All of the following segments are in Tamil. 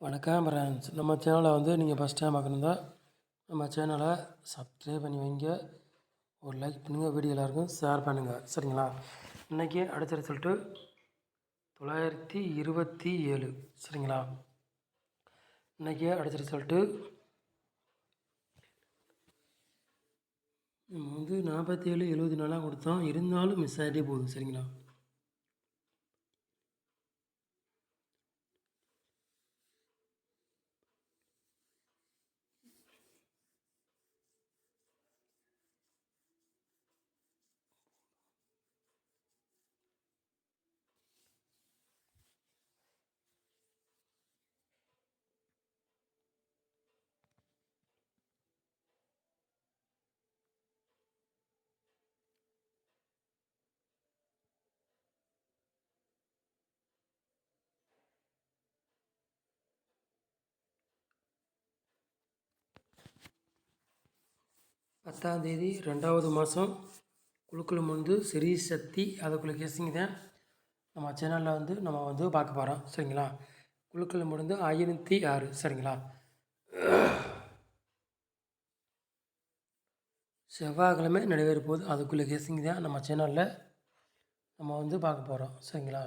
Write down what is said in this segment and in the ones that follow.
வணக்கம் ஃப்ரெண்ட்ஸ். நம்ம சேனலை வந்து நீங்கள் ஃபஸ்ட் டைம் பார்க்கணுந்தா நம்ம சேனலை சப்ஸ்கிரைப் பண்ணி வைங்க, ஒரு லைக் பண்ணுங்கள், வீடியோ எல்லாருக்கும் ஷேர் பண்ணுங்கள். சரிங்களா? இன்றைக்கி அடுத்த ரிசல்ட்டு 927. சரிங்களா? இன்றைக்கி அடுத்த ரிசல்ட்டு நம்ம வந்து 47 74 கொடுத்தோம், இருந்தாலும் மிஸ் ஆகிட்டே போகுது. சரிங்களா? பத்தாந்தேதி 2வது மாதம் குழுக்களும் வந்து ஸ்ரீ சக்தி அதுக்குள்ளே கேசிங்க தான் நம்ம சேனலில் வந்து நம்ம வந்து பார்க்க போகிறோம். சரிங்களா? குழுக்கள் வந்து 506. சரிங்களா? செவ்வாய்க்கிழமை நடைபெற போகுது. அதுக்குள்ளே கேசிங்க தான் நம்ம சேனலில் நம்ம வந்து பார்க்க போகிறோம். சரிங்களா?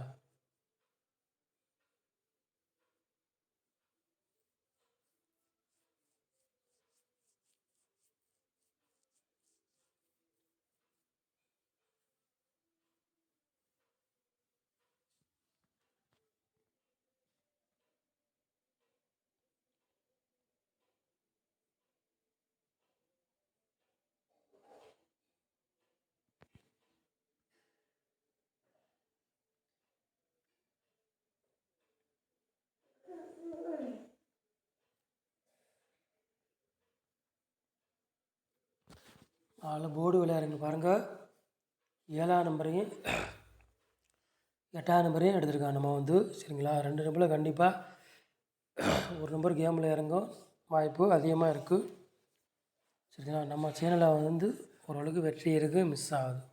அதில் போர்டு விளையாடுங்க பாருங்கள். 7ஆம் நம்பரையும் 8ஆம் நம்பரையும் எடுத்துருக்காங்க நம்ம வந்து. சரிங்களா? 2 நம்பரில் கண்டிப்பாக ஒரு நம்பர் கேமில் இறங்கும் வாய்ப்பு அதிகமாக இருக்குது. சரிங்களா? நம்ம சேனலில் வந்து ஓரளவுக்கு வெற்றி இருக்குது, மிஸ் ஆகுது.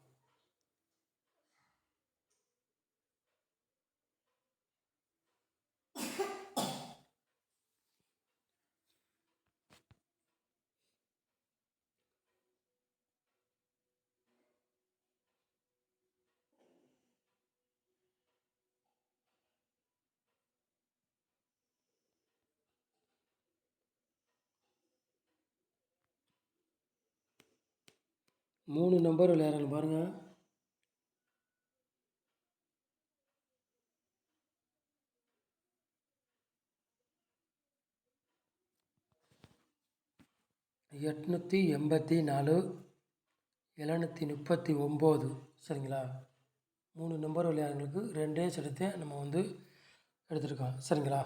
மூணு நம்பர் விளையாடுறாங்க பாருங்கள். எட்நூற்றி 84, 739. சரிங்களா? 3 நம்பர் விளையாடுறவங்களுக்கு 2 செலுத்த நம்ம வந்து எடுத்துருக்கோம். சரிங்களா?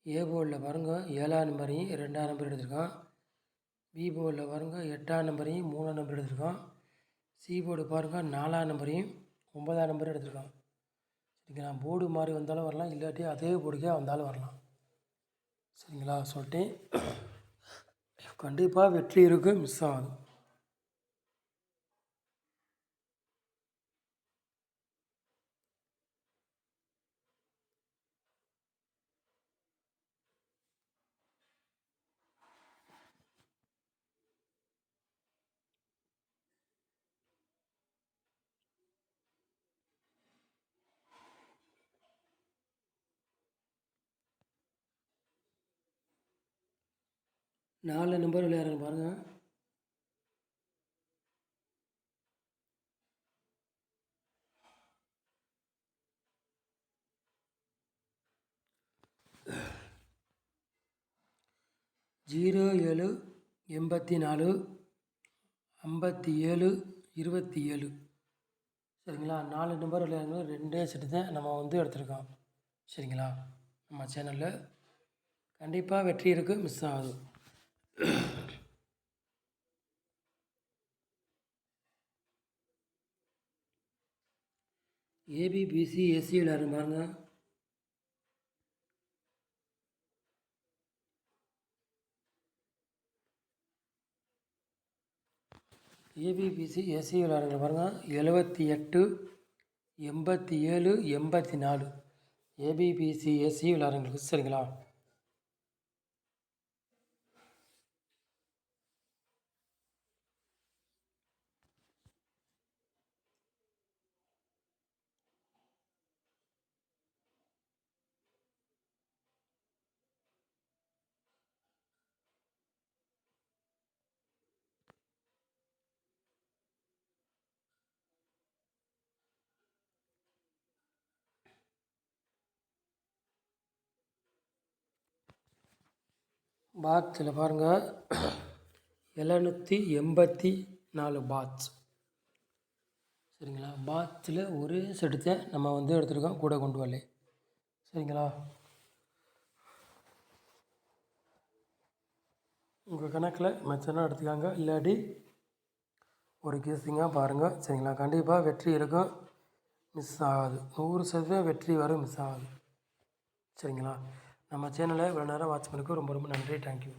ஏ போர்டில் பாருங்கள் 7ஆம் நம்பரையும் 2ஆம் நம்பர் எடுத்திருக்கான். பி போர்டில் பாருங்கள் 8ஆம் நம்பரையும் 3ஆம் நம்பர் எடுத்திருக்கான். சி போர்டு பாருங்கள் 4ஆம் நம்பரையும் 9ஆம் நம்பர் எடுத்திருக்கான். சரிங்களா? போர்டு மாதிரி வந்தாலும் வரலாம், இல்லாட்டி அதே போர்டுக்கே வந்தாலும் வரலாம். சரிங்களா? சொல்லிட்டேன். கண்டிப்பாக வெற்றி இருக்குது, மிஸ் ஆகுது. நாலு நம்பர் விளையாடுறேன் பாருங்கள். ஜீரோ 7 84, 57, 27. சரிங்களா? 4 நம்பர் விளையாடுங்க. 2 செட்டு தான் நம்ம எடுத்திருக்கோம். சரிங்களா? நம்ம சேனலில் கண்டிப்பாக வெற்றி இருக்குது, மிஸ் ஆகுது. ஏபிபிசி எஸ்சி விளையாடுங்க பாருங்கள். ஏபிபிசி எஸ்சி விளையாடுங்க பாருங்கள். 78, 87, 84. ஏபிபிசி எஸ்சி விளையாடுங்களுக்கு. சரிங்களா? பாட்ஸில் பாருங்கள். 784 பாட்ஸ். சரிங்களா? பாட்ஸில் ஒரே செட்டு நம்ம எடுத்துருக்கோம், கூட கொண்டு வரல. சரிங்களா? உங்கள் கணக்கில் மெச்சனா எடுத்துக்காங்க, இல்லாட்டி ஒரு கேஸிங்காக பாருங்கள். சரிங்களா? கண்டிப்பாக வெற்றி இருக்கும், மிஸ் ஆகாது. 100% வெற்றி வரும், மிஸ் ஆகாது. சரிங்களா? நம்ம சேனலை இவ்வளோ நேரம் வாட்ச் பண்ணதுக்கு ரொம்ப ரொம்ப நன்றி. தேங்க்யூ.